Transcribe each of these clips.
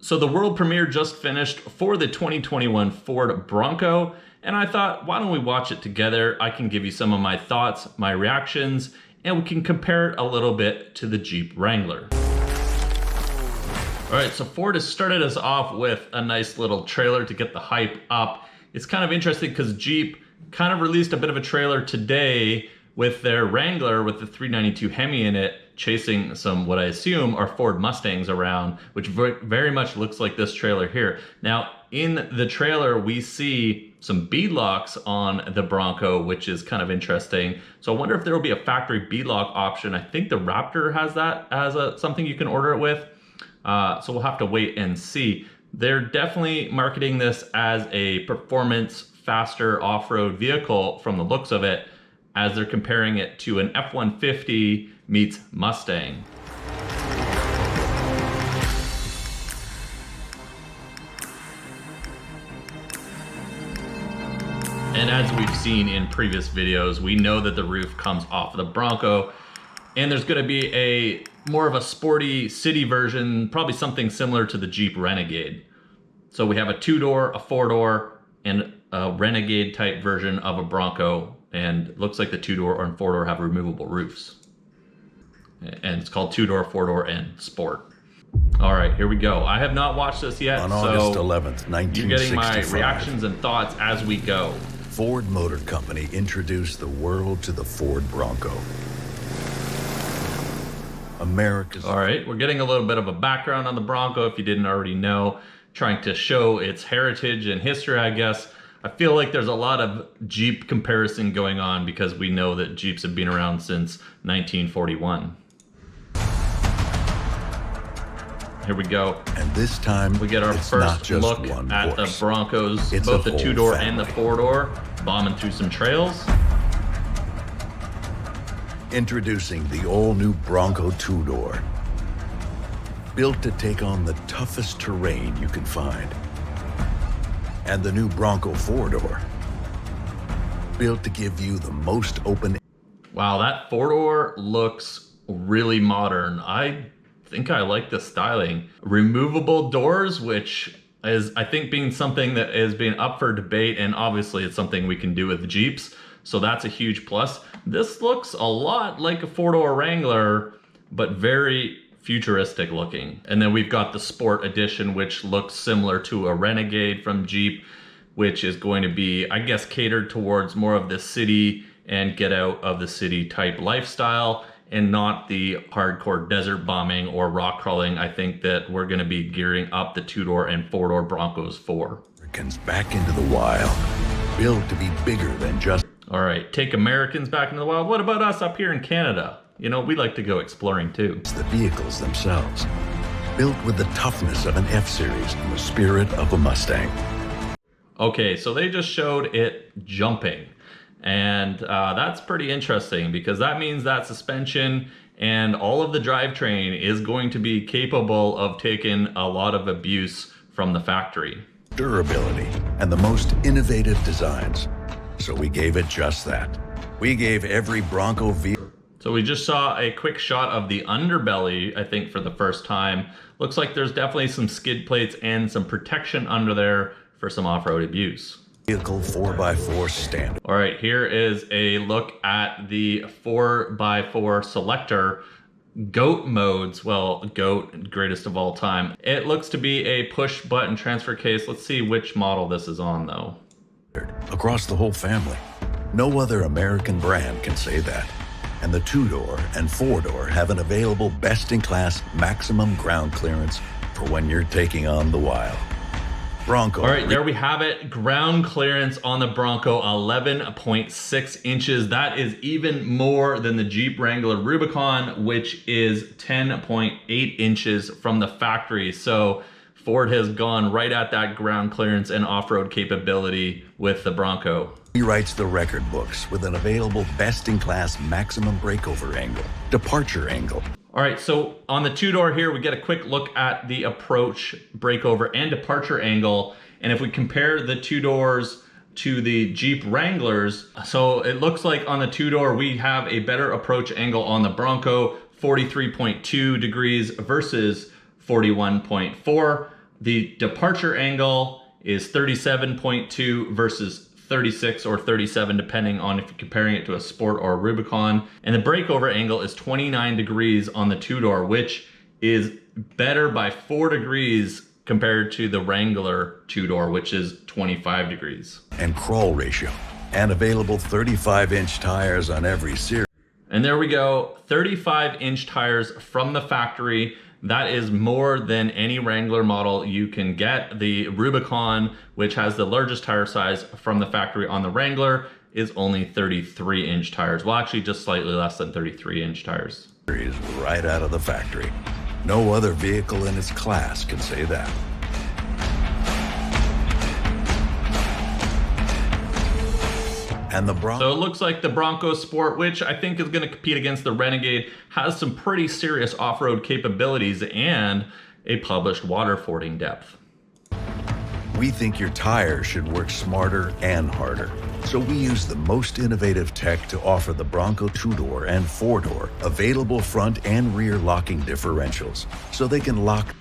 So the world premiere just finished for the 2021 Ford Bronco, and I thought, why don't we watch it together? I can give you some of my thoughts, my reactions, and we can compare it a little bit to the Jeep Wrangler. All right, so Ford has started us off with a nice little trailer to get the hype up. It's kind of interesting because Jeep kind of released a bit of a trailer today with their Wrangler with the 392 Hemi in it, chasing some, what I assume are Ford Mustangs around, which very much looks like this trailer here. Now, in the trailer, we see some beadlocks on the Bronco, which is kind of interesting. So I wonder if there will be a factory beadlock option. I think the Raptor has that as something you can order it with. So we'll have to wait and see. They're definitely marketing this as a performance, faster off-road vehicle from the looks of it, as they're comparing it to an F-150 meets Mustang. And as we've seen in previous videos, we know that the roof comes off of the Bronco, and there's gonna be more of a sporty city version, probably something similar to the Jeep Renegade. So we have a 2-door, a 4-door, and a Renegade type version of a Bronco, and it looks like the 2-door and 4-door have removable roofs. And it's called 2-door, 4-door, and Sport. All right, here we go. I have not watched this yet, on August 11th, 1965, you're getting my reactions and thoughts as we go. Ford Motor Company introduced the world to the Ford Bronco. America's... All right, we're getting a little bit of a background on the Bronco if you didn't already know, trying to show its heritage and history, I guess. I feel like there's a lot of Jeep comparison going on because we know that Jeeps have been around since 1941. Here we go. And this time, we get our first look at the Broncos, both the 2-door and the 4-door, bombing through some trails. Introducing the all-new Bronco 2-door. Built to take on the toughest terrain you can find. And the new Bronco 4-door. Built to give you the most open... Wow, that 4-door looks really modern. I think I like the styling. Removable doors, which is, I think, being something that is being up for debate, and obviously it's something we can do with Jeeps, so that's a huge plus. This looks a lot like a 4-door Wrangler, but very futuristic looking. And then we've got the Sport Edition, which looks similar to a Renegade from Jeep, which is going to be, I guess, catered towards more of the city and get out of the city type lifestyle, and not the hardcore desert bombing or rock crawling I think that we're gonna be gearing up the 2-door and 4-door Broncos for. Americans back into the wild, built to be bigger than just... All right, take Americans back into the wild. What about us up here in Canada? You know, we like to go exploring too. It's the vehicles themselves, built with the toughness of an F-Series and the spirit of a Mustang. Okay, so they just showed it jumping. And that's pretty interesting because that means that suspension and all of the drivetrain is going to be capable of taking a lot of abuse from the factory. Durability and the most innovative designs. So we gave it just that. We gave every Bronco vehicle. So we just saw a quick shot of the underbelly, I think, for the first time. Looks like there's definitely some skid plates and some protection under there for some off-road abuse. Vehicle 4x4 standard. All right, here is a look at the 4x4 selector. GOAT modes, well, GOAT, greatest of all time. It looks to be a push button transfer case. Let's see which model this is on though. Across the whole family. No other American brand can say that. And the 2-door and 4-door have an available best-in-class maximum ground clearance for when you're taking on the wild. Bronco. All right, there we have it. Ground clearance on the Bronco, 11.6 inches. That is even more than the Jeep Wrangler Rubicon, which is 10.8 inches from the factory. So Ford has gone right at that ground clearance and off-road capability with the Bronco. He writes the record books with an available best-in-class maximum breakover angle, departure angle. All right, so on the 2-door here, we get a quick look at the approach, breakover, and departure angle. And if we compare the 2 doors to the Jeep Wranglers, so it looks like on the 2-door, we have a better approach angle on the Bronco, 43.2 degrees versus 41.4. The departure angle is 37.2 versus 36 or 37, depending on if you're comparing it to a Sport or a Rubicon. And the breakover angle is 29 degrees on the two-door, which is better by 4 degrees compared to the Wrangler two-door, which is 25 degrees. And crawl ratio, and available 35-inch tires on every series. And there we go, 35-inch tires from the factory. That is more than any Wrangler model you can get. The Rubicon, which has the largest tire size from the factory on the Wrangler, is only 33-inch tires. Well, actually just slightly less than 33-inch tires. Right out of the factory. No other vehicle in its class can say that. And the Bronco. So it looks like the Bronco Sport, which I think is going to compete against the Renegade, has some pretty serious off-road capabilities and a published water fording depth. We think your tires should work smarter and harder. So we use the most innovative tech to offer the Bronco two-door and four-door available front and rear locking differentials, so they can lock.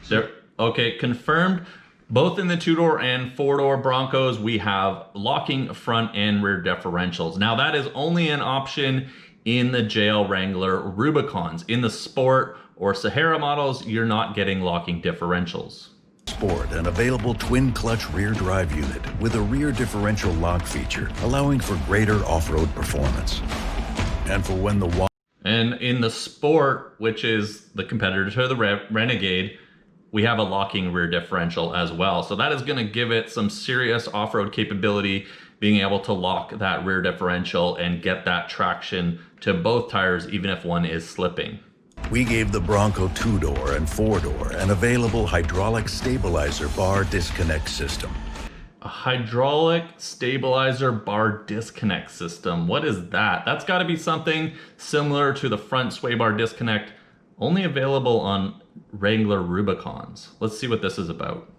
Okay, confirmed. Both in the two-door and four-door Broncos, we have locking front and rear differentials. Now that is only an option in the JL Wrangler Rubicons. In the Sport or Sahara models, you're not getting locking differentials. Sport, an available twin clutch rear drive unit with a rear differential lock feature, allowing for greater off-road performance. And for when the And in the Sport, which is the competitor to the Renegade, we have a locking rear differential as well. So that is going to give it some serious off-road capability, being able to lock that rear differential and get that traction to both tires, even if one is slipping. We gave the Bronco two-door and four-door an available hydraulic stabilizer bar disconnect system. A hydraulic stabilizer bar disconnect system. What is that? That's got to be something similar to the front sway bar disconnect, only available on Wrangler Rubicons. Let's see what this is about.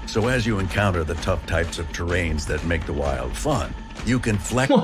So as you encounter the tough types of terrains that make the wild fun, you can flex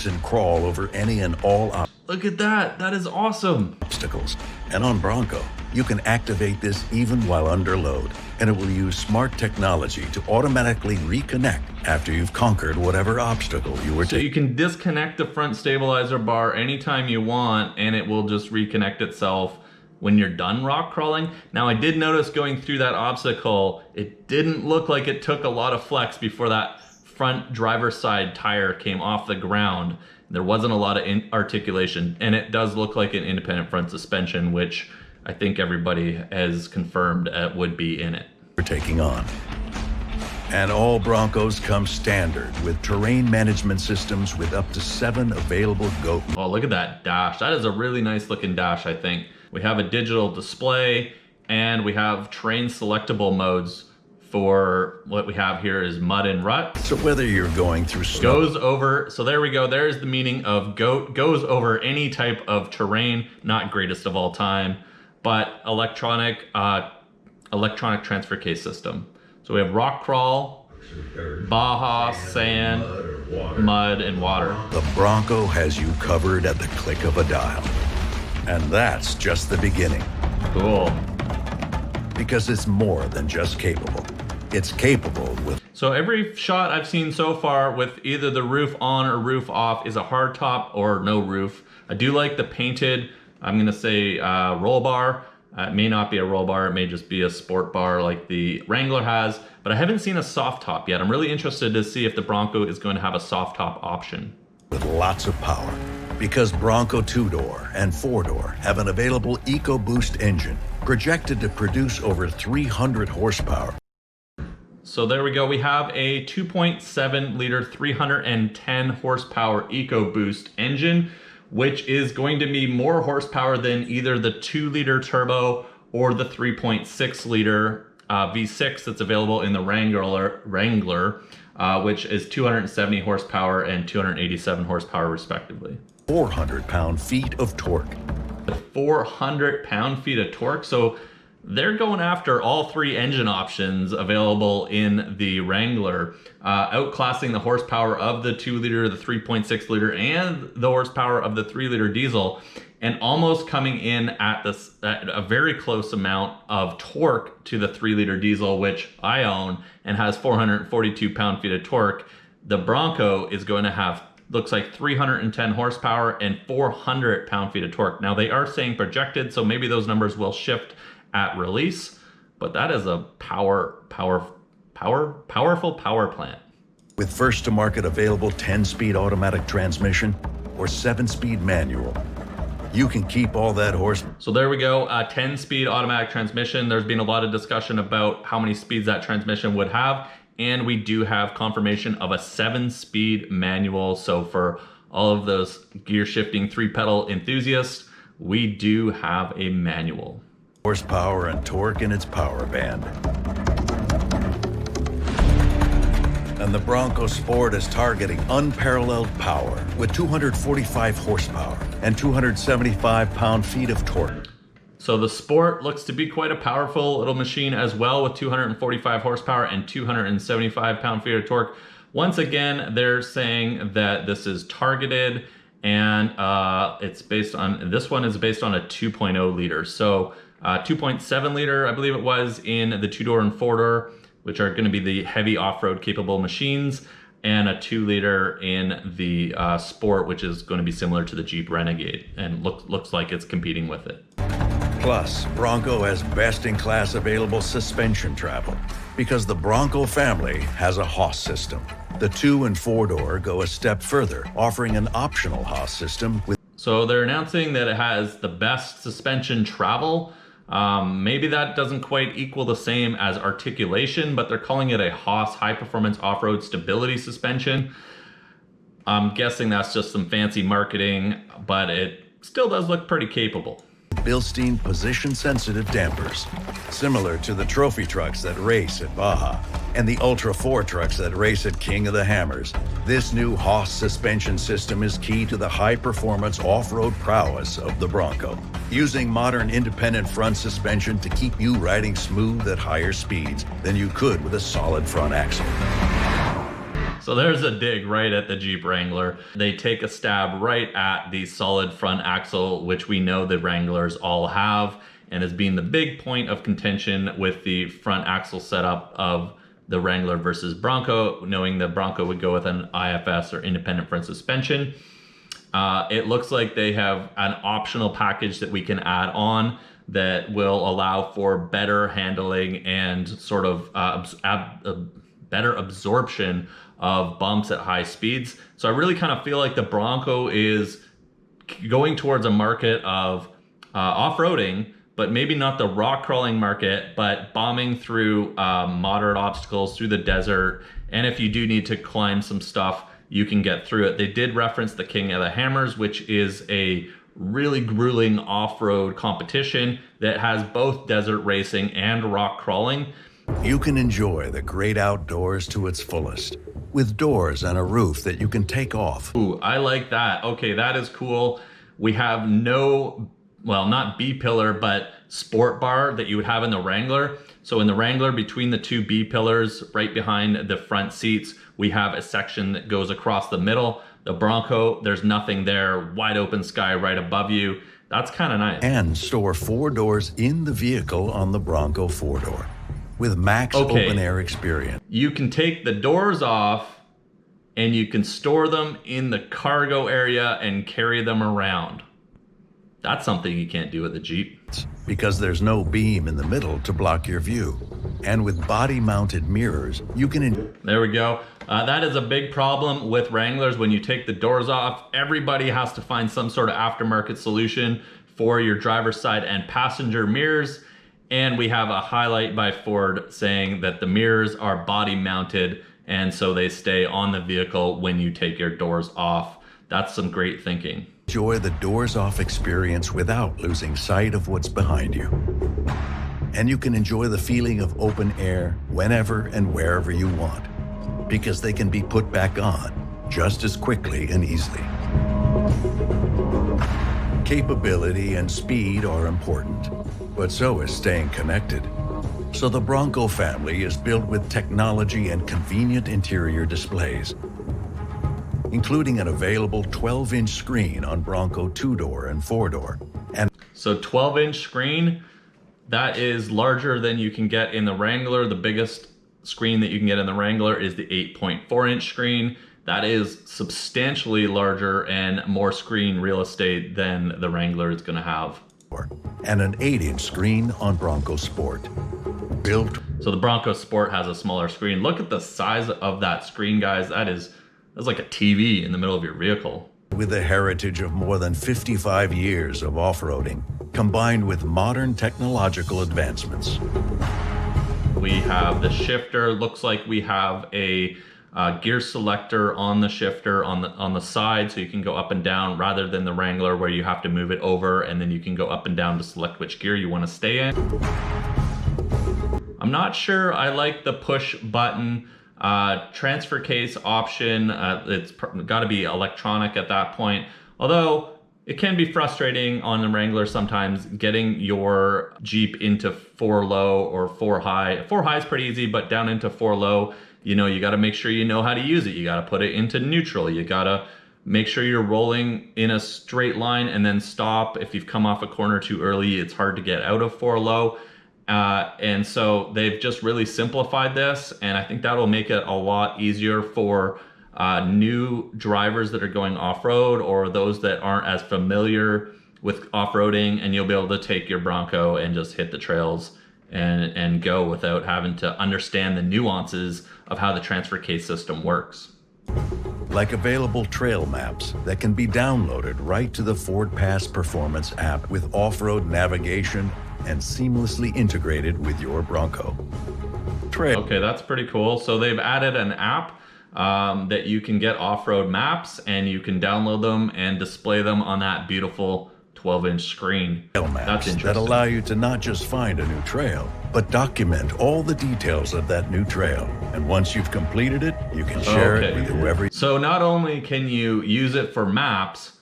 and crawl over any and all Look at that. That is awesome. obstacles. And on Bronco, you can activate this even while under load, and it will use smart technology to automatically reconnect after you've conquered whatever obstacle you were So you can disconnect the front stabilizer bar anytime you want, and it will just reconnect itself when you're done rock crawling. Now I did notice going through that obstacle, it didn't look like it took a lot of flex before that front driver's side tire came off the ground. There wasn't a lot of articulation, and it does look like an independent front suspension, which I think everybody has confirmed would be in it. We're taking on. And all Broncos come standard with terrain management systems with up to 7 available GOAT. Oh, look at that dash. That is a really nice looking dash, I think. We have a digital display, and we have terrain selectable modes. For what we have here is mud and rut. So whether you're going through snow, goes over, so there we go, there's the meaning of GOAT, goes over any type of terrain, not greatest of all time, but electronic transfer case system. So we have rock crawl, Baja, sand, mud, and water. the Bronco has you covered at the click of a dial. And that's just the beginning, Cool. because it's more than just capable. It's capable with. So every shot I've seen so far with either the roof on or roof off is a hard top or no roof. I do like the painted, I'm gonna say roll bar. It may not be a roll bar, it may just be a sport bar like the Wrangler has, but I haven't seen a soft top yet. I'm really interested to see if the Bronco is going to have a soft top option. With lots of power, because Bronco two-door and four-door have an available EcoBoost engine projected to produce over 300 horsepower. So there we go. We have a 2.7 liter, 310 horsepower EcoBoost engine, which is going to be more horsepower than either the 2 liter turbo or the 3.6 liter V6 that's available in the Wrangler, which is 270 horsepower and 287 horsepower respectively. 400 pound-feet of torque. 400 pound-feet of torque. So they're going after all 3 engine options available in the Wrangler, outclassing the horsepower of the 2 liter, the 3.6 liter, and the horsepower of the 3 liter diesel. and almost coming in at a very close amount of torque to the 3-liter diesel, which I own and has 442 pound-feet of torque. The Bronco is going to have, looks like 310 horsepower and 400 pound-feet of torque. Now they are saying projected, so maybe those numbers will shift at release, but that is a powerful power plant. With first-to-market available 10-speed automatic transmission or 7-speed manual, you can keep all that horsepower. So there we go, 10-speed automatic transmission. There's been a lot of discussion about how many speeds that transmission would have, and we do have confirmation of a 7-speed manual. So for all of those gear shifting 3-pedal enthusiasts, we do have a manual. Horsepower and torque in its power band. And the Bronco Sport is targeting unparalleled power with 245 horsepower and 275 pound-feet of torque. So the Sport looks to be quite a powerful little machine as well, with 245 horsepower and 275 pound-feet of torque. Once again, they're saying that this is targeted, and it's based on, this one is based on a 2.0 liter. So 2.7 liter, I believe it was, in the 2-door and 4-door, which are going to be the heavy off-road capable machines, and a 2-liter in the Sport, which is going to be similar to the Jeep Renegade, and looks like it's competing with it. Plus, Bronco has best-in-class available suspension travel because the Bronco family has a Haas system. The 2- and 4-door go a step further, offering an optional Haas system with. So they're announcing that it has the best suspension travel. Maybe that doesn't quite equal the same as articulation, but they're calling it a Haas high performance off-road stability suspension. I'm guessing that's just some fancy marketing, but it still does look pretty capable. Bilstein position-sensitive dampers, similar to the trophy trucks that race at Baja and the Ultra 4 trucks that race at King of the Hammers. This new Haas suspension system is key to the high-performance off-road prowess of the Bronco, using modern independent front suspension to keep you riding smooth at higher speeds than you could with a solid front axle. So there's a dig right at the Jeep Wrangler. They take a stab right at the solid front axle, which we know the Wranglers all have, and has been the big point of contention with the front axle setup of the Wrangler versus Bronco, knowing the Bronco would go with an IFS or independent front suspension. It looks like they have an optional package that we can add on that will allow for better handling and sort of better absorption of bumps at high speeds. So I really kind of feel like the Bronco is going towards a market of off-roading, but maybe not the rock crawling market, but bombing through moderate obstacles through the desert. And if you do need to climb some stuff, you can get through it. They did reference the King of the Hammers, which is a really grueling off-road competition that has both desert racing and rock crawling. You can enjoy the great outdoors to its fullest, with doors and a roof that you can take off. Ooh, I like that. Okay, that is cool. We have no, well, not B-pillar, but sport bar that you would have in the Wrangler. So in the Wrangler, between the two B-pillars, right behind the front seats, we have a section that goes across the middle. The Bronco, there's nothing there, wide open sky right above you. That's kind of nice. And store 4 doors in the vehicle on the Bronco 4-door. With max open air experience. You can take the doors off and you can store them in the cargo area and carry them around. That's something you can't do with a Jeep. Because there's no beam in the middle to block your view. And with body mounted mirrors, you can. There we go. That is a big problem with Wranglers. When you take the doors off, everybody has to find some sort of aftermarket solution for your driver's side and passenger mirrors. And we have a highlight by Ford saying that the mirrors are body mounted, and so they stay on the vehicle when you take your doors off. That's some great thinking. Enjoy the doors off experience without losing sight of what's behind you. And you can enjoy the feeling of open air whenever and wherever you want, because they can be put back on just as quickly and easily. Capability and speed are important, but so is staying connected. So the Bronco family is built with technology and convenient interior displays. including an available 12-inch screen on Bronco two-door and four-door. And so 12-inch screen, that is larger than you can get in the Wrangler. The biggest screen that you can get in the Wrangler is the 8.4-inch screen. That is substantially larger and more screen real estate than the Wrangler is going to have. And an 8-inch screen on Bronco Sport. Built. So the Bronco Sport has a smaller screen. Look at the size of that screen, guys. That's like a TV in the middle of your vehicle. With a heritage of more than 55 years of off-roading, combined with modern technological advancements. We have the shifter. Looks like we have a gear selector on the shifter on the side, so you can go up and down rather than the Wrangler where you have to move it over and then you can go up and down to select which gear you want to stay in. I'm not sure I like the push button transfer case option. It's got to be electronic at that point, although it can be frustrating on the Wrangler sometimes getting your Jeep into 4 low or 4 high. 4 high is pretty easy, but down into 4 low, you know, you got to make sure you know how to use it. You got to put it into neutral. You got to make sure you're rolling in a straight line and then stop. If you've come off a corner too early, it's hard to get out of 4 low. And so they've just really simplified this, and I think that'll make it a lot easier for new drivers that are going off-road or those that aren't as familiar with off-roading, and you'll be able to take your Bronco and just hit the trails and go without having to understand the nuances of how the transfer case system works. Like available trail maps that can be downloaded right to the Ford Pass Performance app with off-road navigation and seamlessly integrated with your Bronco. Okay, that's pretty cool. So they've added an app that you can get off-road maps, and you can download them and display them on that beautiful 12-inch screen. Trail maps that's interesting. That allow you to not just find a new trail, but document all the details of that new trail. And once you've completed it, you can share it with whoever. So not only can you use it for maps,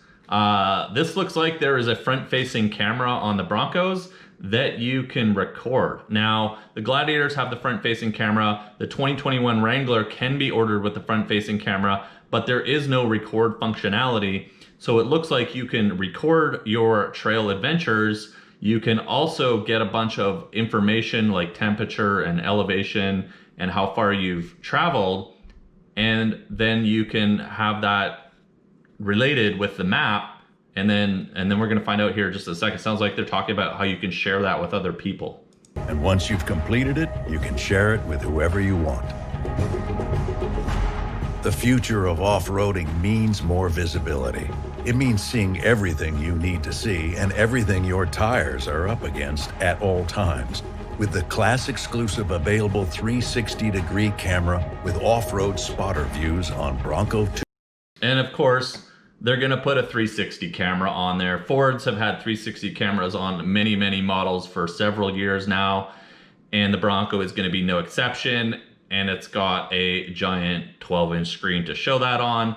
this looks like there is a front-facing camera on the Broncos that you can record. Now, the Gladiators have the front-facing camera. The 2021 Wrangler can be ordered with the front-facing camera, but there is no record functionality. So it looks like you can record your trail adventures. You can also get a bunch of information like temperature and elevation and how far you've traveled. And then you can have that related with the map. And then we're going to find out here in just a second. Sounds like they're talking about how you can share that with other people. And once you've completed it, you can share it with whoever you want. The future of off-roading means more visibility. It means seeing everything you need to see and everything your tires are up against at all times. With the class exclusive available 360-degree camera with off-road spotter views on Bronco 2. And of course, they're going to put a 360 camera on there. Fords have had 360 cameras on many, many models for several years now, and the Bronco is going to be no exception. And it's got a giant 12-inch screen to show that on.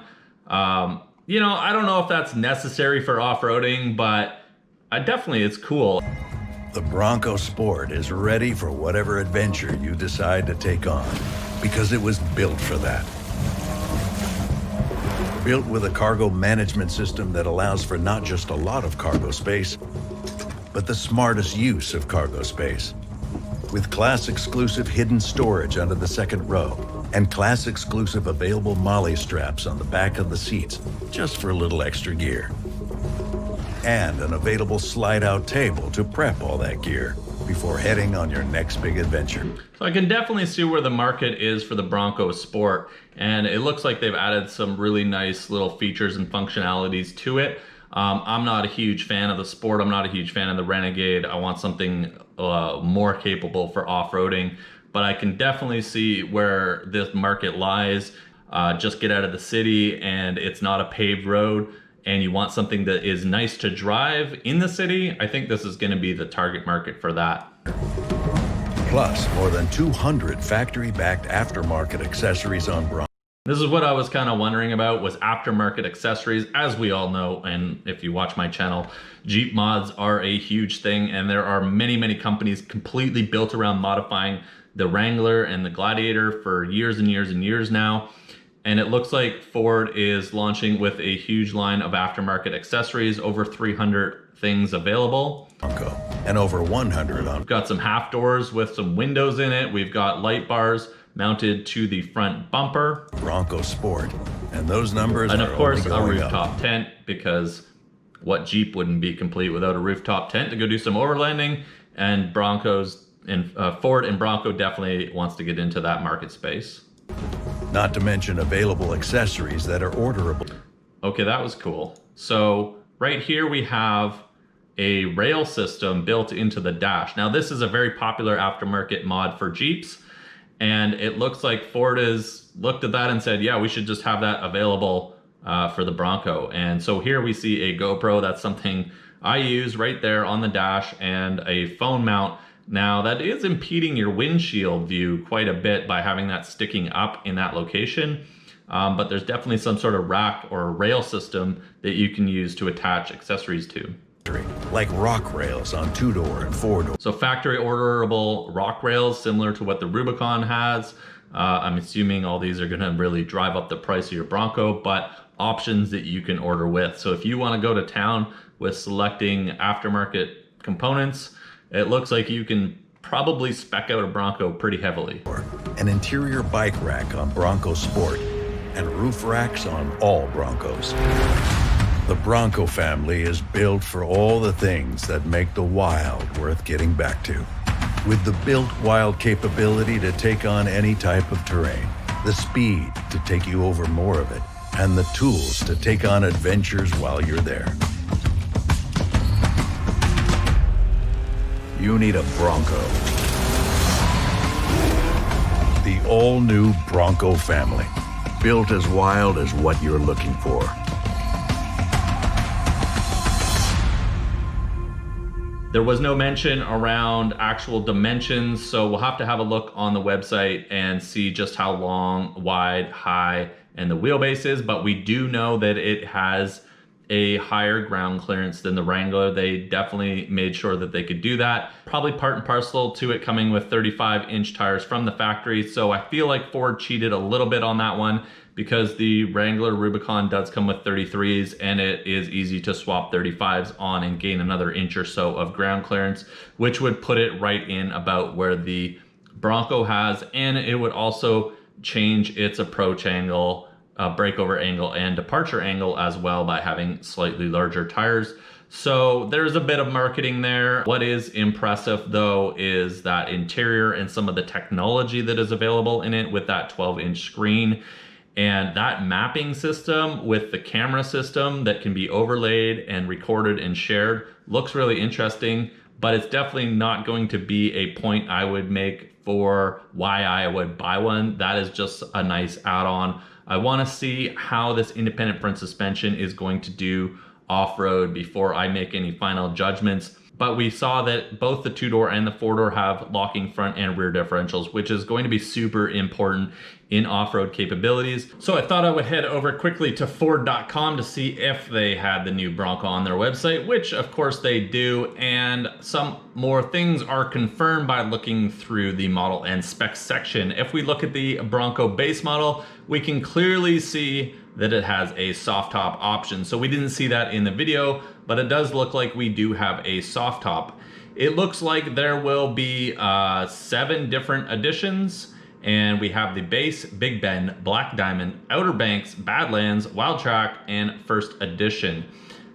You know, I don't know if that's necessary for off-roading, but definitely it's cool. The Bronco Sport is ready for whatever adventure you decide to take on, because it was built for that. Built with a cargo management system that allows for not just a lot of cargo space, but the smartest use of cargo space. With class-exclusive hidden storage under the second row and class-exclusive available MOLLE straps on the back of the seats, just for a little extra gear. And an available slide-out table to prep all that gear before heading on your next big adventure. So I can definitely see where the market is for the Bronco Sport, and it looks like they've added some really nice little features and functionalities to it. I'm not a huge fan of the Sport. I'm not a huge fan of the Renegade. I want something more capable for off-roading, but I can definitely see where this market lies. Just get out of the city and it's not a paved road, and you want something that is nice to drive in the city. I think this is going to be the target market for that. Plus, more than 200 factory-backed aftermarket accessories on Bronco. This is what I was kind of wondering about, was aftermarket accessories. As we all know, and if you watch my channel, Jeep mods are a huge thing, and there are many, many companies completely built around modifying the Wrangler and the Gladiator for years and years and years now. And it looks like Ford is launching with a huge line of aftermarket accessories, over 300 things available. Bronco, and over 100 on. We've got some half doors with some windows in it. We've got light bars mounted to the front bumper. Bronco Sport, and those numbers and are of course only a going rooftop up. tent, because what Jeep wouldn't be complete without a rooftop tent to go do some overlanding? And Ford and Bronco definitely wants to get into that market space. Not to mention available accessories that are orderable. Okay, that was cool. So right here we have a rail system built into the dash. Now this is a very popular aftermarket mod for Jeeps, and it looks like Ford has looked at that and said, yeah, we should just have that available for the Bronco. And so here we see a GoPro. That's something I use right there on the dash, and a phone mount. Now that is impeding your windshield view quite a bit by having that sticking up in that location. But there's definitely some sort of rack or rail system that you can use to attach accessories to. Like rock rails on 2-door and 4-door. So factory orderable rock rails, similar to what the Rubicon has. I'm assuming all these are gonna really drive up the price of your Bronco, but options that you can order with. So if you wanna go to town with selecting aftermarket components, it looks like you can probably spec out a Bronco pretty heavily. An interior bike rack on Bronco Sport, and roof racks on all Broncos. The Bronco family is built for all the things that make the wild worth getting back to. With the built wild capability to take on any type of terrain, the speed to take you over more of it, and the tools to take on adventures while you're there. You need a Bronco. The all-new Bronco family, built as wild as what you're looking for. There was no mention around actual dimensions, so we'll have to have a look on the website and see just how long, wide, high, and the wheelbase is, but we do know that it has a higher ground clearance than the Wrangler. They definitely made sure that they could do that. Probably part and parcel to it coming with 35-inch tires from the factory, so I feel like Ford cheated a little bit on that one, because the Wrangler Rubicon does come with 33s, and it is easy to swap 35s on and gain another inch or so of ground clearance, which would put it right in about where the Bronco has, and it would also change its approach angle, breakover angle, and departure angle as well by having slightly larger tires. So there's a bit of marketing there. What is impressive though is that interior and some of the technology that is available in it with that 12-inch screen. And that mapping system with the camera system that can be overlaid and recorded and shared looks really interesting, but it's definitely not going to be a point I would make for why I would buy one. That is just a nice add-on. I want to see how this independent front suspension is going to do off-road before I make any final judgments. But we saw that both the 2-door and the 4-door have locking front and rear differentials, which is going to be super important in off-road capabilities. So I thought I would head over quickly to Ford.com to see if they had the new Bronco on their website, which of course they do, and some more things are confirmed by looking through the model and specs section. If we look at the Bronco base model, we can clearly see that it has a soft top option. So we didn't see that in the video, but it does look like we do have a soft top. It looks like there will be 7 different editions, and we have the base, Big Bend, Black Diamond, Outer Banks, Badlands, Wild Track, and First Edition.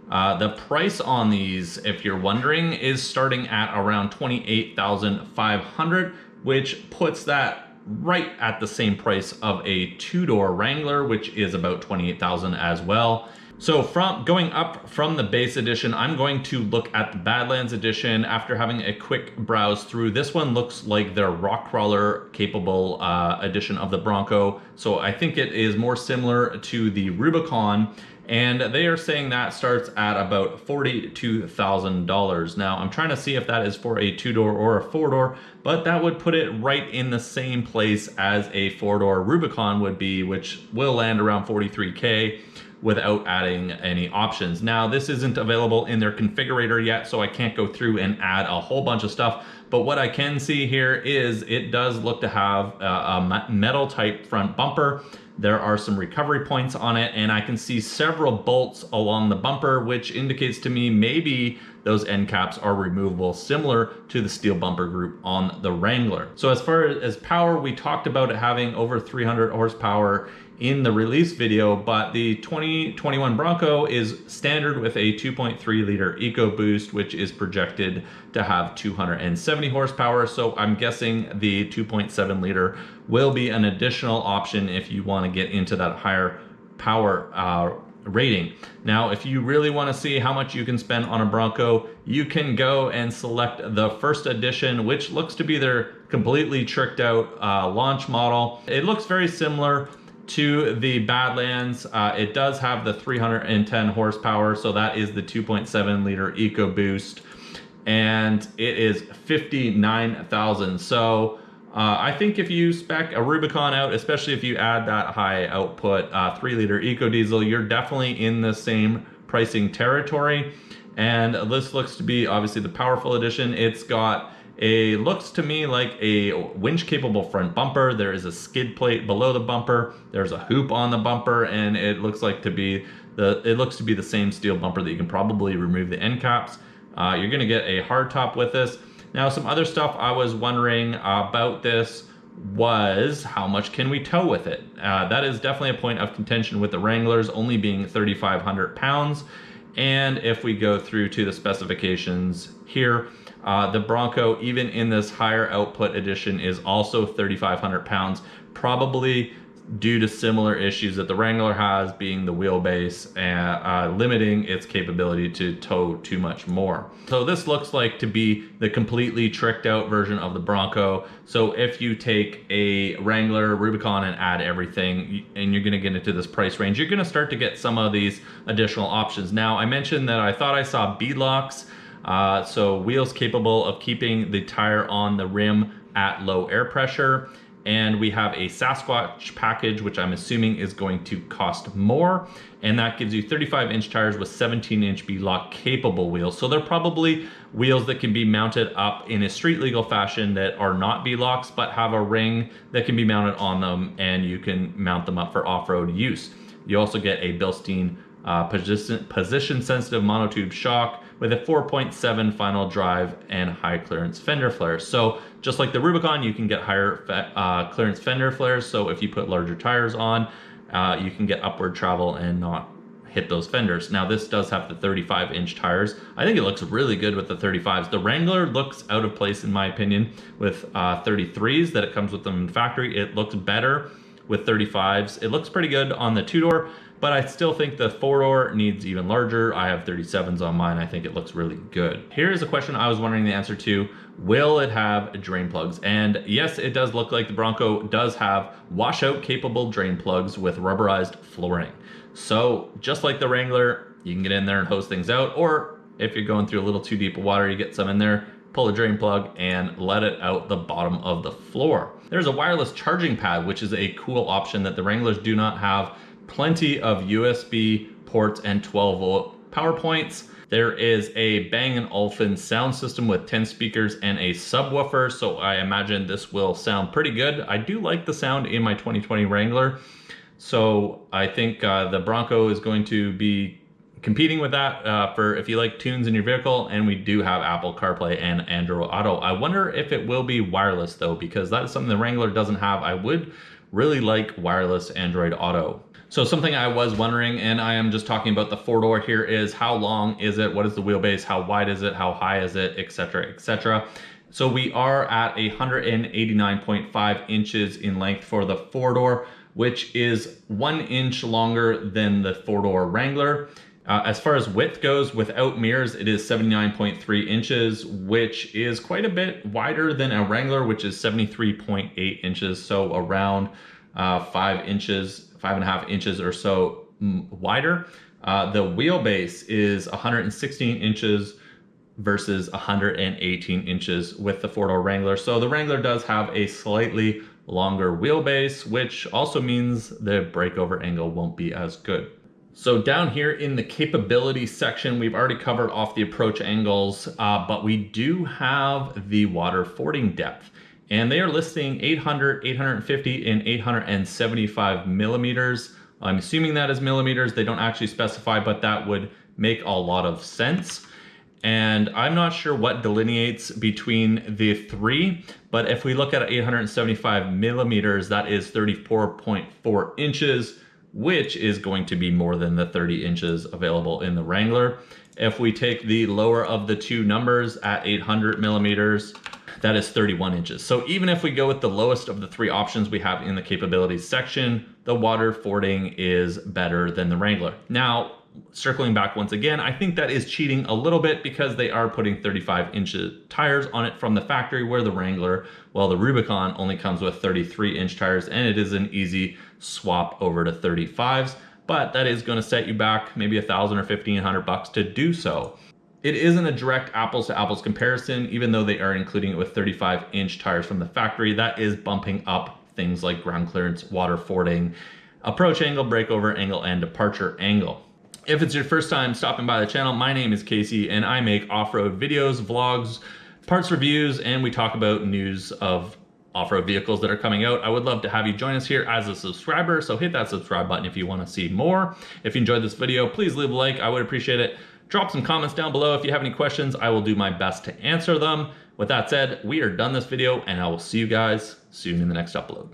The price on these, if you're wondering, is starting at around $28,500, which puts that right at the same price of a 2-door Wrangler, which is about $28,000 as well. So from going up from the base edition, I'm going to look at the Badlands edition after having a quick browse through. This one looks like their rock crawler capable edition of the Bronco. So I think it is more similar to the Rubicon, and they are saying that starts at about $42,000. Now I'm trying to see if that is for a 2-door or a 4-door, but that would put it right in the same place as a 4-door Rubicon would be, which will land around $43K without adding any options. Now this isn't available in their configurator yet, so I can't go through and add a whole bunch of stuff, But what I can see here is it does look to have a metal type front bumper. There are some recovery points on it, and I can see several bolts along the bumper, which indicates to me maybe those end caps are removable, similar to the steel bumper group on the Wrangler. So as far as power, we talked about it having over 300 horsepower in the release video, but the 2021 Bronco is standard with a 2.3 liter EcoBoost, which is projected to have 270 horsepower. So I'm guessing the 2.7 liter will be an additional option if you want to get into that higher power rating. Now, if you really want to see how much you can spend on a Bronco, you can go and select the first edition, which looks to be their completely tricked out launch model. It looks very similar to the Badlands. It does have the 310 horsepower, so that is the 2.7 liter EcoBoost, and it is $59,000. So I think if you spec a Rubicon out, especially if you add that high output 3 liter EcoDiesel, you're definitely in the same pricing territory. And this looks to be obviously the powerful edition. It's got looks to me like a winch capable front bumper. There is a skid plate below the bumper. There's a hoop on the bumper, and it looks like to be the same steel bumper that you can probably remove the end caps. You're gonna get a hardtop with this. Now, some other stuff I was wondering about this was how much can we tow with it? That is definitely a point of contention with the Wranglers, only being 3,500 pounds. And if we go through to the specifications here, the Bronco, even in this higher output edition, is also 3,500 pounds, probably due to similar issues that the Wrangler has, being the wheelbase and limiting its capability to tow too much more. So this looks like to be the completely tricked out version of the Bronco. So if you take a Wrangler, Rubicon, and add everything, and you're gonna get into this price range, you're gonna start to get some of these additional options. Now, I mentioned that I thought I saw beadlocks, so wheels capable of keeping the tire on the rim at low air pressure. And we have a Sasquatch package, which I'm assuming is going to cost more. And that gives you 35-inch tires with 17-inch beadlock capable wheels. So they're probably wheels that can be mounted up in a street legal fashion that are not beadlocks, but have a ring that can be mounted on them, and you can mount them up for off-road use. You also get a Bilstein position sensitive monotube shock with a 4.7 final drive and high clearance fender flares. So just like the Rubicon, you can get higher clearance fender flares. So if you put larger tires on, you can get upward travel and not hit those fenders. Now, this does have the 35-inch tires. I think it looks really good with the 35s. The Wrangler looks out of place in my opinion with 33s that it comes with them in factory. It looks better with 35s. It looks pretty good on the two-door, but I still think the four-door needs even larger. I have 37s on mine. I think it looks really good. Here's a question I was wondering the answer to. Will it have drain plugs? And yes, it does look like the Bronco does have washout capable drain plugs with rubberized flooring. So just like the Wrangler, you can get in there and hose things out, or if you're going through a little too deep of water, you get some in there, pull a drain plug and let it out the bottom of the floor. There's a wireless charging pad, which is a cool option that the Wranglers do not have. Plenty of USB ports and 12-volt power points. There is a Bang & Olufsen sound system with 10 speakers and a subwoofer, so I imagine this will sound pretty good. I do like the sound in my 2020 Wrangler, so I think the Bronco is going to be competing with that for if you like tunes in your vehicle, and we do have Apple CarPlay and Android Auto. I wonder if it will be wireless though, because that is something the Wrangler doesn't have. I would really like wireless Android Auto. So something I was wondering, and I am just talking about the four-door here, is how long is it? What is the wheelbase? How wide is it? How high is it? Etc., etc. So we are at 189.5 inches in length for the four-door, which is 1 inch longer than the four-door Wrangler. As far as width goes, without mirrors, it is 79.3 inches, which is quite a bit wider than a Wrangler, which is 73.8 inches. So around 5 inches, 5.5 inches or so wider. The wheelbase is 116 inches versus 118 inches with the four-door Wrangler. So the Wrangler does have a slightly longer wheelbase, which also means the breakover angle won't be as good. So down here in the capability section, we've already covered off the approach angles, but we do have the water fording depth. And they are listing 800, 850, and 875 millimeters. I'm assuming that is millimeters. They don't actually specify, but that would make a lot of sense. And I'm not sure what delineates between the three, but if we look at 875 millimeters, that is 34.4 inches, which is going to be more than the 30 inches available in the Wrangler. If we take the lower of the two numbers at 800 millimeters, that is 31 inches. So even if we go with the lowest of the three options we have in the capabilities section, the water fording is better than the Wrangler. Now, circling back once again, I think that is cheating a little bit because they are putting 35-inch tires on it from the factory, where the Wrangler, well, the Rubicon only comes with 33-inch tires, and it is an easy swap over to 35s, but that is going to set you back maybe $1,000 or $1,500 to do so. It isn't a direct apples to apples comparison, even though they are including it with 35-inch tires from the factory. That is bumping up things like ground clearance, water fording, approach angle, breakover angle, and departure angle. If it's your first time stopping by the channel, my name is Casey and I make off-road videos, vlogs, parts reviews, and we talk about news of off-road vehicles that are coming out. I would love to have you join us here as a subscriber, so hit that subscribe button if you want to see more. If you enjoyed this video, please leave a like. I would appreciate it. Drop some comments down below if you have any questions. I will do my best to answer them. With that said, we are done this video, and I will see you guys soon in the next upload.